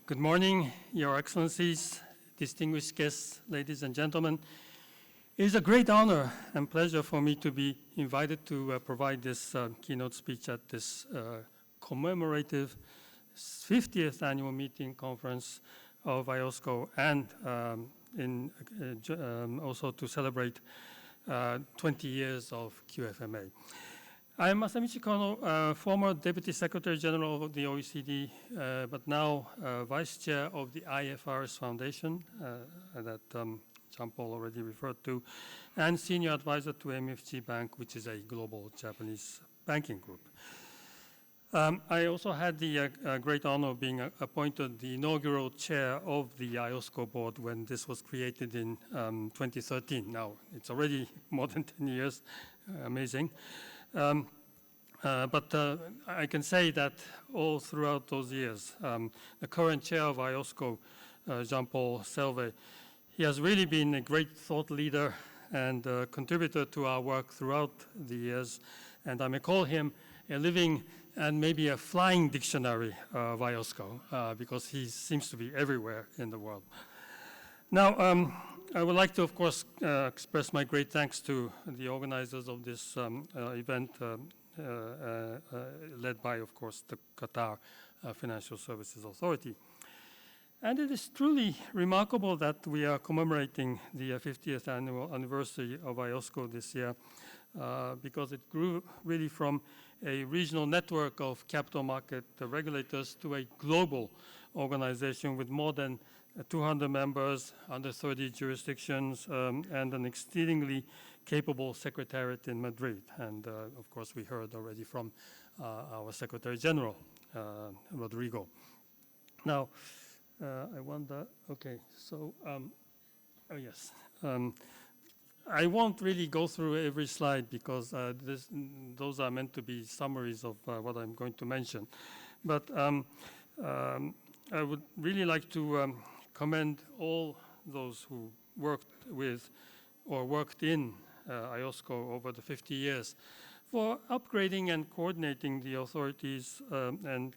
Good morning, Your Excellencies, distinguished guests, ladies and gentlemen. It is a great honor and pleasure for me to be invited to provide this keynote speech at this commemorative 50th annual meeting conference of IOSCO, and also to celebrate 20 years of QFMA. I am Masamichi Kono, former Deputy Secretary General of the OECD, but now Vice Chair of the IFRS Foundation that Jean-Paul already referred to, and Senior Advisor to MUFG Bank, which is a global Japanese banking group. I also had the great honor of being appointed the inaugural chair of the IOSCO board when this was created in 2013. Now, it's already more than 10 years, amazing. But I can say that all throughout those years, the current chair of IOSCO, Jean-Paul Selve, he has really been a great thought leader and contributor to our work throughout the years. And I may call him a living and maybe a flying dictionary of IOSCO, because he seems to be everywhere in the world. Now, I would like to, of course, express my great thanks to the organizers of this event, led by, of course, the Qatar Financial Services Authority. And it is truly remarkable that we are commemorating the 50th annual anniversary of IOSCO this year, because it grew really from a regional network of capital market regulators to a global organization with more than 200 members, under 30 jurisdictions, and an exceedingly capable secretariat in Madrid. And of course, we heard already from our Secretary General, Rodrigo. Now, I wonder, okay, so, oh yes. I won't really go through every slide because those are meant to be summaries of what I'm going to mention. But I would really like to commend all those who worked with or worked in IOSCO over the 50 years for upgrading and coordinating the authorities and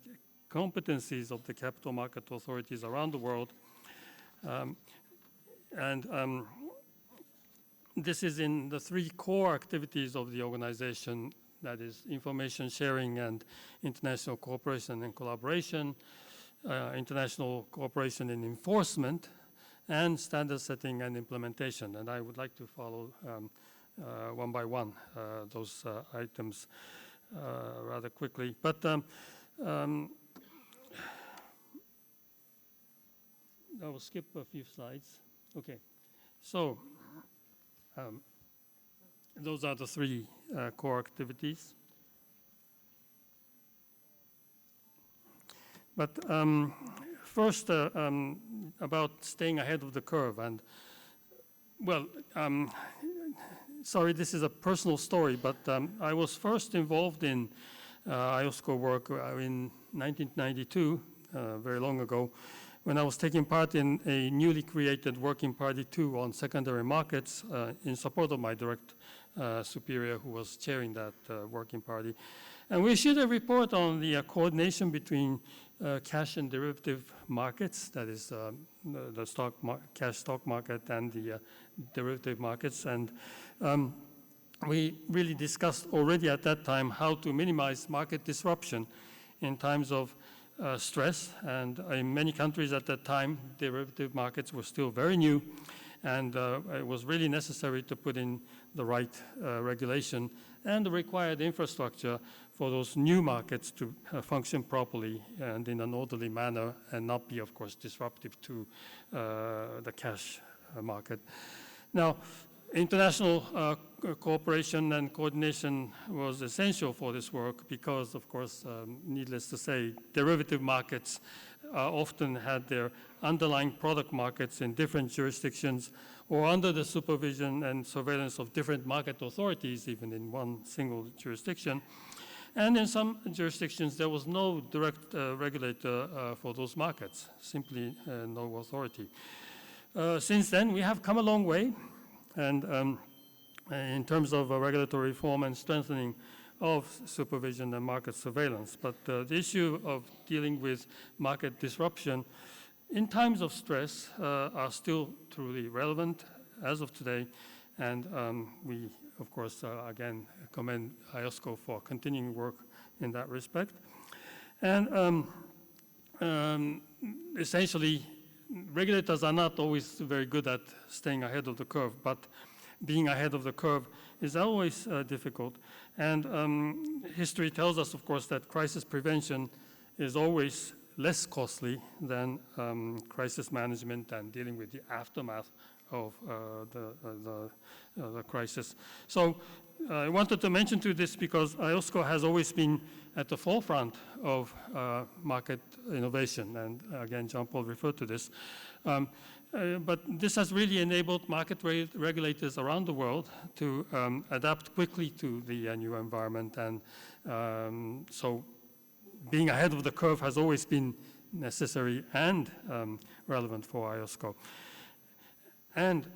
competencies of the capital market authorities around the world. This is in the three core activities of the organization, that is information sharing and international cooperation and collaboration, international cooperation and enforcement, and standard setting and implementation. And I would like to follow one by one those items rather quickly. But I will skip a few slides. Okay, so those are the three core activities. But first, about staying ahead of the curve. And well, sorry, this is a personal story, but I was first involved in IOSCO work in 1992, very long ago, when I was taking part in a newly created Working Party 2 on secondary markets in support of my direct superior who was chairing that working party. And we issued a report on the coordination between cash and derivative markets, that is the cash stock market and the derivative markets. And we really discussed already at that time how to minimize market disruption in times of stress. And in many countries at that time, derivative markets were still very new. And it was really necessary to put in the right regulation and the required infrastructure for those new markets to function properly and in an orderly manner and not be, of course, disruptive to the cash market. Now, international cooperation and coordination was essential for this work because, of course, needless to say, derivative markets often had their underlying product markets in different jurisdictions or under the supervision and surveillance of different market authorities, even in one single jurisdiction. And in some jurisdictions, there was no direct regulator for those markets, simply no authority. Since then, we have come a long way, and in terms of regulatory reform and strengthening of supervision and market surveillance. But the issue of dealing with market disruption in times of stress are still truly relevant as of today. And we, of course, again, commend IOSCO for continuing work in that respect. And essentially, regulators are not always very good at staying ahead of the curve, but being ahead of the curve is always difficult. And history tells us, of course, that crisis prevention is always less costly than crisis management and dealing with the aftermath of the crisis. So I wanted to mention to this because IOSCO has always been at the forefront of market innovation. And again, Jean-Paul referred to this. But this has really enabled market regulators around the world to adapt quickly to the new environment. And so being ahead of the curve has always been necessary and relevant for IOSCO. And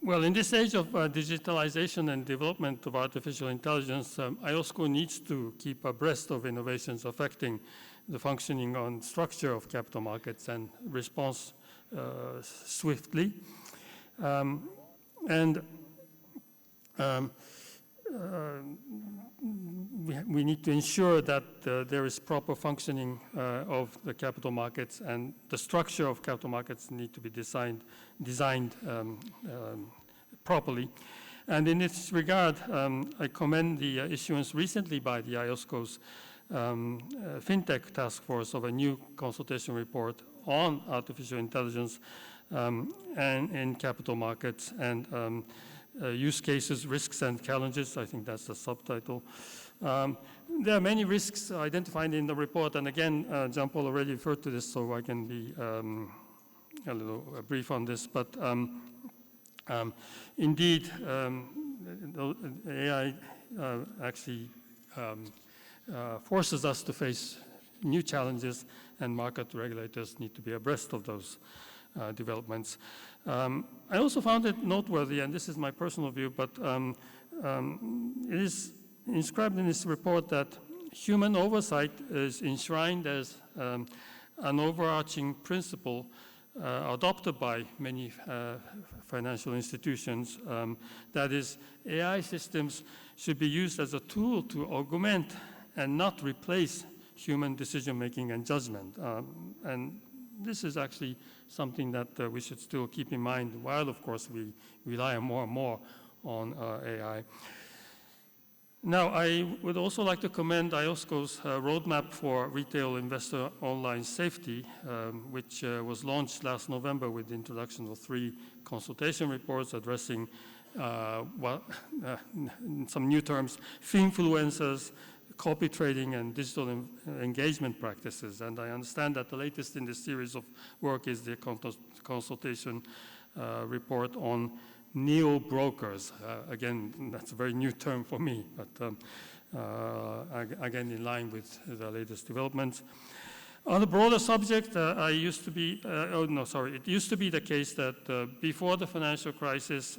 well, in this age of digitalization and development of artificial intelligence, IOSCO needs to keep abreast of innovations affecting the functioning and structure of capital markets and response swiftly. We need to ensure that there is proper functioning of the capital markets, and the structure of capital markets need to be designed properly. And in this regard, I commend the issuance recently by the IOSCO's FinTech task force of a new consultation report on artificial intelligence and in capital markets and use cases, risks, and challenges. I think that's the subtitle. There are many risks identified in the report, and again, Jean-Paul already referred to this, so I can be a little brief on this. But indeed, AI actually forces us to face new challenges, and market regulators need to be abreast of those developments. I also found it noteworthy, and this is my personal view, but it is inscribed in this report that human oversight is enshrined as an overarching principle adopted by many financial institutions. That is, AI systems should be used as a tool to augment and not replace human decision-making and judgment. And this is actually something that we should still keep in mind, while, of course, we rely more and more on AI. Now, I would also like to commend IOSCO's roadmap for retail investor online safety, which was launched last November with the introduction of 3 consultation reports addressing some new terms: finfluencers, copy trading, and digital engagement practices. And I understand that the latest in this series of work is the consultation report on neo-brokers. Again, that's a very new term for me, but again in line with the latest developments. On a broader subject, it used to be the case that before the financial crisis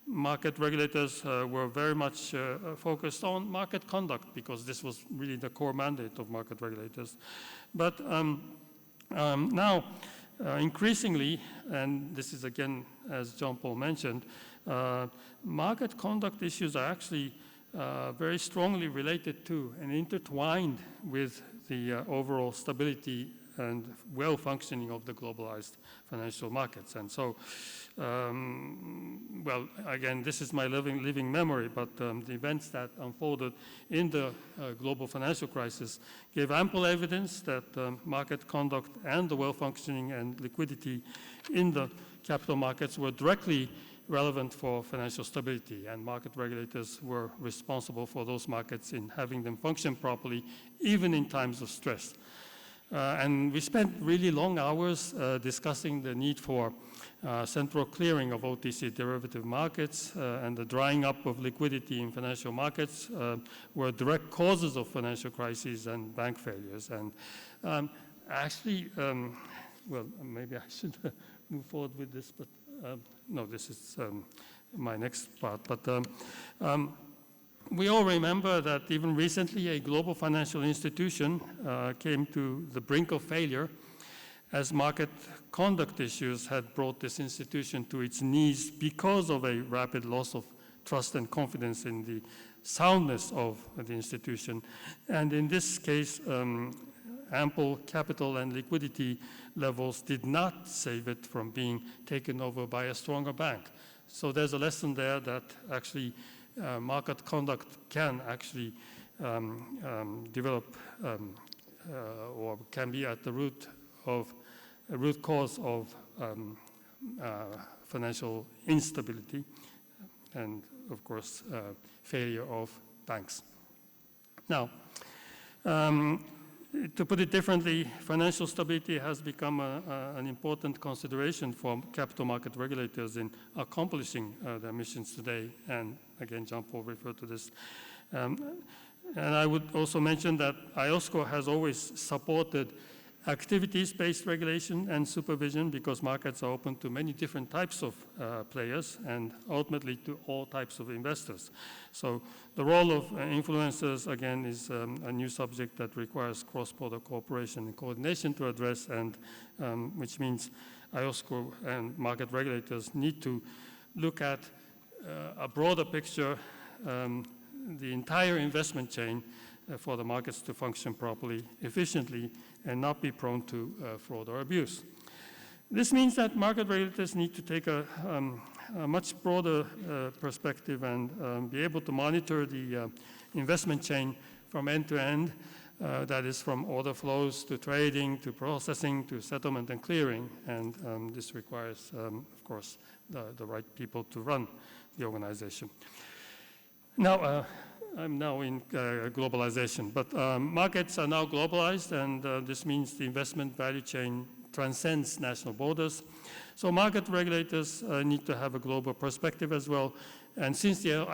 market regulators were very much focused on market conduct, because this was really the core mandate of market regulators. But now, increasingly, and this is again, as Jean-Paul mentioned, market conduct issues are actually very strongly related to and intertwined with the overall stability and well-functioning of the globalized financial markets. And so, well, again, this is my living memory, but the events that unfolded in the global financial crisis gave ample evidence that market conduct and the well-functioning and liquidity in the capital markets were directly relevant for financial stability, and market regulators were responsible for those markets in having them function properly, even in times of stress. And we spent really long hours discussing the need for central clearing of OTC derivative markets, and the drying up of liquidity in financial markets were direct causes of financial crises and bank failures. And actually, well, maybe I should move forward with this, but no, this is my next part. But we all remember that even recently a global financial institution came to the brink of failure, as market conduct issues had brought this institution to its knees because of a rapid loss of trust and confidence in the soundness of the institution. And in this case, ample capital and liquidity levels did not save it from being taken over by a stronger bank. So there's a lesson there that actually market conduct can actually develop or can be at the root cause of financial instability and, of course, failure of banks. Now, to put it differently, financial stability has become an important consideration for capital market regulators in accomplishing their missions today. And again, Jean-Paul referred to this. And I would also mention that IOSCO has always supported activities-based regulation and supervision, because markets are open to many different types of players and ultimately to all types of investors. So the role of influencers, again, is a new subject that requires cross-border cooperation and coordination to address, and which means IOSCO and market regulators need to look at a broader picture, the entire investment chain, for the markets to function properly, efficiently, and not be prone to fraud or abuse. This means that market regulators need to take a much broader perspective and be able to monitor the investment chain from end to end, that is from order flows to trading, to processing, to settlement and clearing. And this requires, of course, the right people to run the organization. Now, I'm now in globalization, but markets are now globalized, and this means the investment value chain transcends national borders. So market regulators need to have a global perspective as well. And since the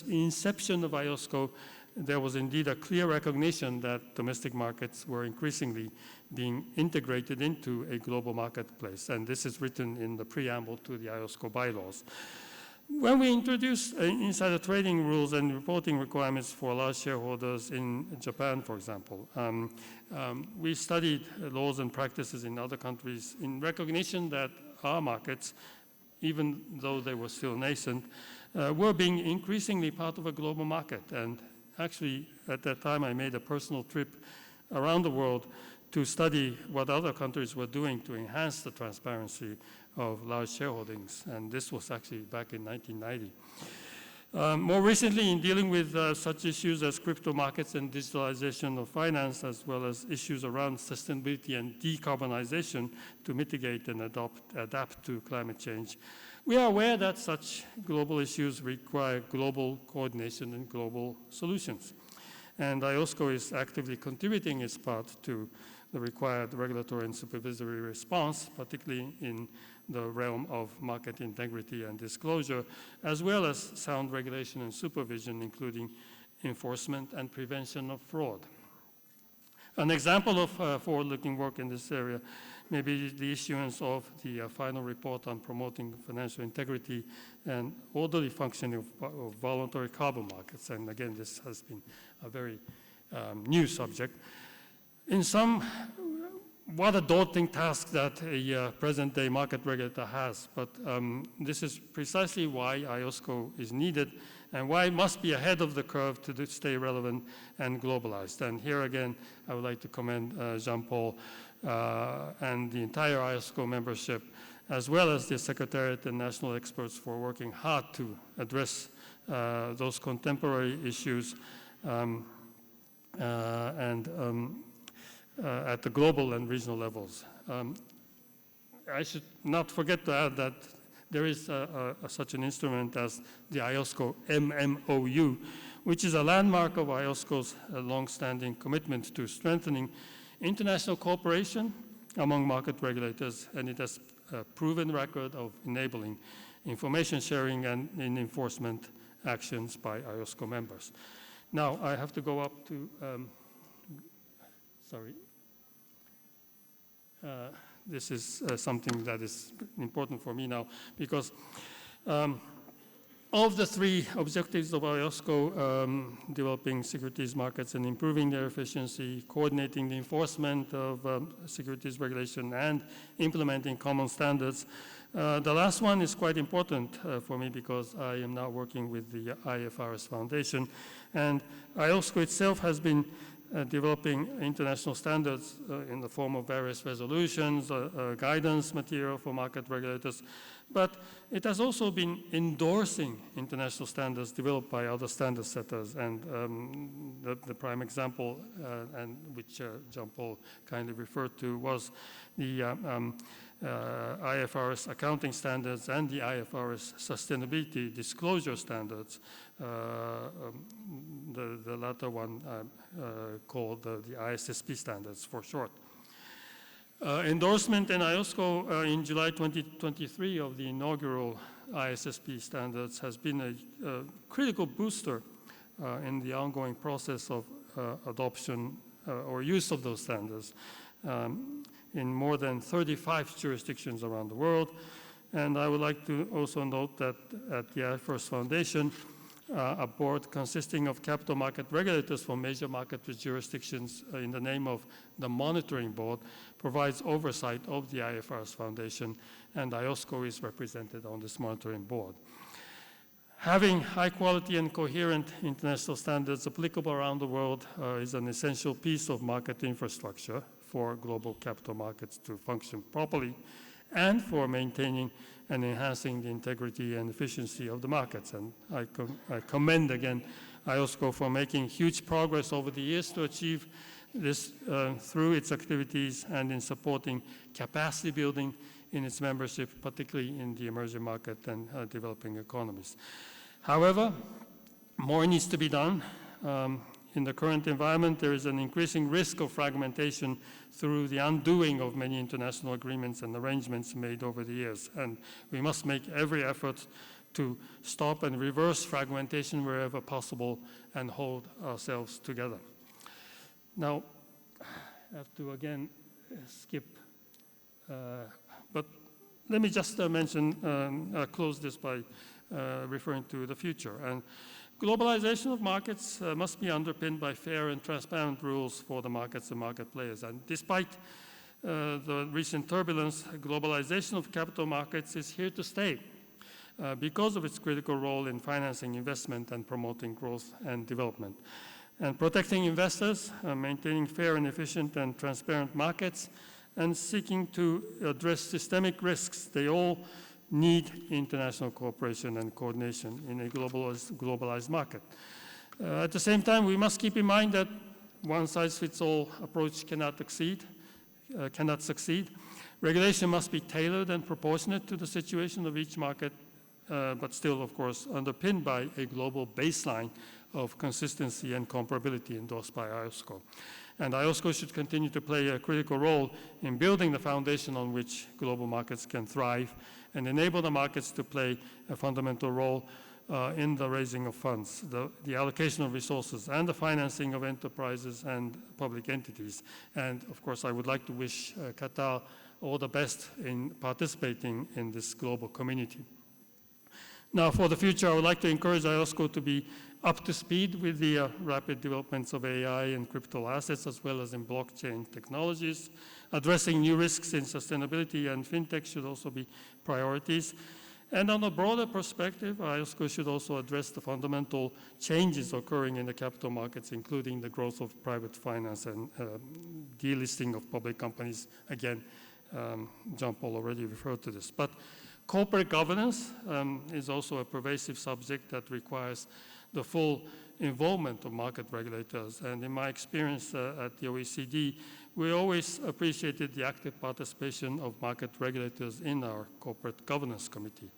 inception of IOSCO, there was indeed a clear recognition that domestic markets were increasingly being integrated into a global marketplace. And this is written in the preamble to the IOSCO bylaws. When we introduced insider trading rules and reporting requirements for large shareholders in Japan, for example, we studied laws and practices in other countries in recognition that our markets, even though they were still nascent, were being increasingly part of a global market. And actually, at that time, I made a personal trip around the world to study what other countries were doing to enhance the transparency of large shareholdings, and this was actually back in 1990. More recently, in dealing with such issues as crypto markets and digitalization of finance, as well as issues around sustainability and decarbonization to mitigate and adapt to climate change, we are aware that such global issues require global coordination and global solutions. And IOSCO is actively contributing its part to the required regulatory and supervisory response, particularly in the realm of market integrity and disclosure, as well as sound regulation and supervision, including enforcement and prevention of fraud. An example of forward-looking work in this area may be the issuance of the final report on promoting financial integrity and orderly functioning of voluntary carbon markets. And again, this has been a very new subject. In some, what a daunting task that a present-day market regulator has, but this is precisely why IOSCO is needed and why it must be ahead of the curve to stay relevant and globalized. And here again, I would like to commend Jean-Paul and the entire IOSCO membership, as well as the Secretariat and national experts for working hard to address those contemporary issues at the global and regional levels. I should not forget to add that there is such an instrument as the IOSCO MMOU, which is a landmark of IOSCO's long-standing commitment to strengthening international cooperation among market regulators, and it has a proven record of enabling information sharing and in enforcement actions by IOSCO members. Now, I have to go up to, this is something that is important for me now, because of the three objectives of IOSCO, developing securities markets and improving their efficiency, coordinating the enforcement of securities regulation, and implementing common standards, the last one is quite important for me because I am now working with the IFRS Foundation, and IOSCO itself has been developing international standards in the form of various resolutions, guidance material for market regulators, but it has also been endorsing international standards developed by other standard setters, and the prime example, and which Jean-Paul kindly referred to, was the IFRS accounting standards and the IFRS sustainability disclosure standards, the latter one called the ISSP standards for short. Endorsement in IOSCO in July 2023 of the inaugural ISSP standards has been a critical booster in the ongoing process of adoption or use of those standards in more than 35 jurisdictions around the world. And I would like to also note that at the IFRS Foundation, a board consisting of capital market regulators from major market jurisdictions in the name of the monitoring board provides oversight of the IFRS Foundation, and IOSCO is represented on this monitoring board. Having high quality and coherent international standards applicable around the world is an essential piece of market infrastructure for global capital markets to function properly and for maintaining and enhancing the integrity and efficiency of the markets. And I commend again IOSCO for making huge progress over the years to achieve this through its activities and in supporting capacity building in its membership, particularly in the emerging market and developing economies. However, more needs to be done. In the current environment, there is an increasing risk of fragmentation through the undoing of many international agreements and arrangements made over the years. And we must make every effort to stop and reverse fragmentation wherever possible and hold ourselves together. Now, I have to again skip, but let me just close this by referring to the future. And globalization of markets must be underpinned by fair and transparent rules for the markets and market players. And despite the recent turbulence, globalization of capital markets is here to stay because of its critical role in financing investment and promoting growth and development. And protecting investors, maintaining fair and efficient and transparent markets, and seeking to address systemic risks, they all need international cooperation and coordination in a globalized market. At the same time, we must keep in mind that one-size-fits-all approach cannot succeed. Regulation must be tailored and proportionate to the situation of each market but still, of course, underpinned by a global baseline of consistency and comparability endorsed by IOSCO. And IOSCO should continue to play a critical role in building the foundation on which global markets can thrive and enable the markets to play a fundamental role in the raising of funds, the allocation of resources, and the financing of enterprises and public entities. And of course, I would like to wish Qatar all the best in participating in this global community. Now, for the future, I would like to encourage IOSCO to be up to speed with the rapid developments of AI and crypto assets, as well as in blockchain technologies. Addressing new risks in sustainability and fintech should also be priorities. And on a broader perspective, IOSCO should also address the fundamental changes occurring in the capital markets, including the growth of private finance and delisting of public companies. Again, Jean-Paul already referred to this. But corporate governance is also a pervasive subject that requires the full involvement of market regulators. And in my experience at the OECD, we always appreciated the active participation of market regulators in our corporate governance committee.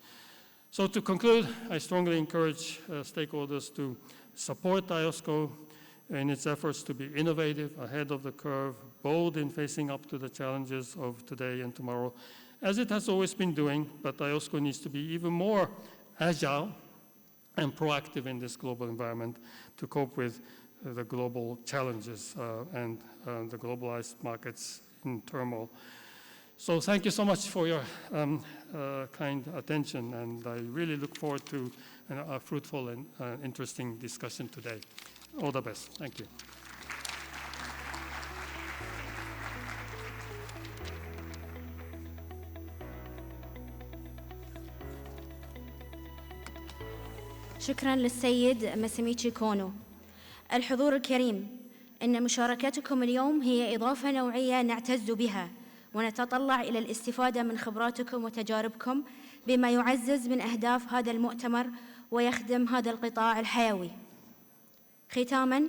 So to conclude, I strongly encourage stakeholders to support IOSCO in its efforts to be innovative, ahead of the curve, bold in facing up to the challenges of today and tomorrow, as it has always been doing, but IOSCO needs to be even more agile and proactive in this global environment to cope with the global challenges and the globalized markets in turmoil. So thank you so much for your kind attention, and I really look forward to a fruitful and interesting discussion today. All the best. Thank you. شكراً للسيد مساميتشي كونو. الحضور الكريم، إن مشاركتكم اليوم هي إضافة نوعية نعتز بها، ونتطلع إلى الاستفادة من خبراتكم وتجاربكم بما يعزز من أهداف هذا المؤتمر ويخدم هذا القطاع الحيوي. ختاماً،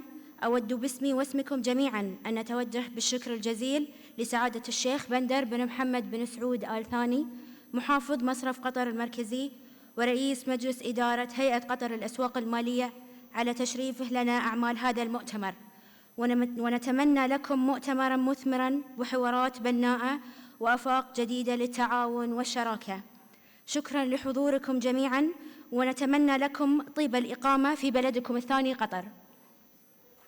أود باسمي واسمكم جميعاً أن نتوجه بالشكر الجزيل لسعادة الشيخ بندر بن محمد بن سعود آل ثاني، محافظ مصرف قطر المركزي ورئيس مجلس إدارة هيئة قطر للأسواق المالية، على تشريفه لنا أعمال هذا المؤتمر، ونتمنى لكم مؤتمراً مثمراً وحوارات بناءة وآفاق جديدة للتعاون والشراكة. شكراً لحضوركم جميعاً، ونتمنى لكم طيب الإقامة في بلدكم الثاني قطر.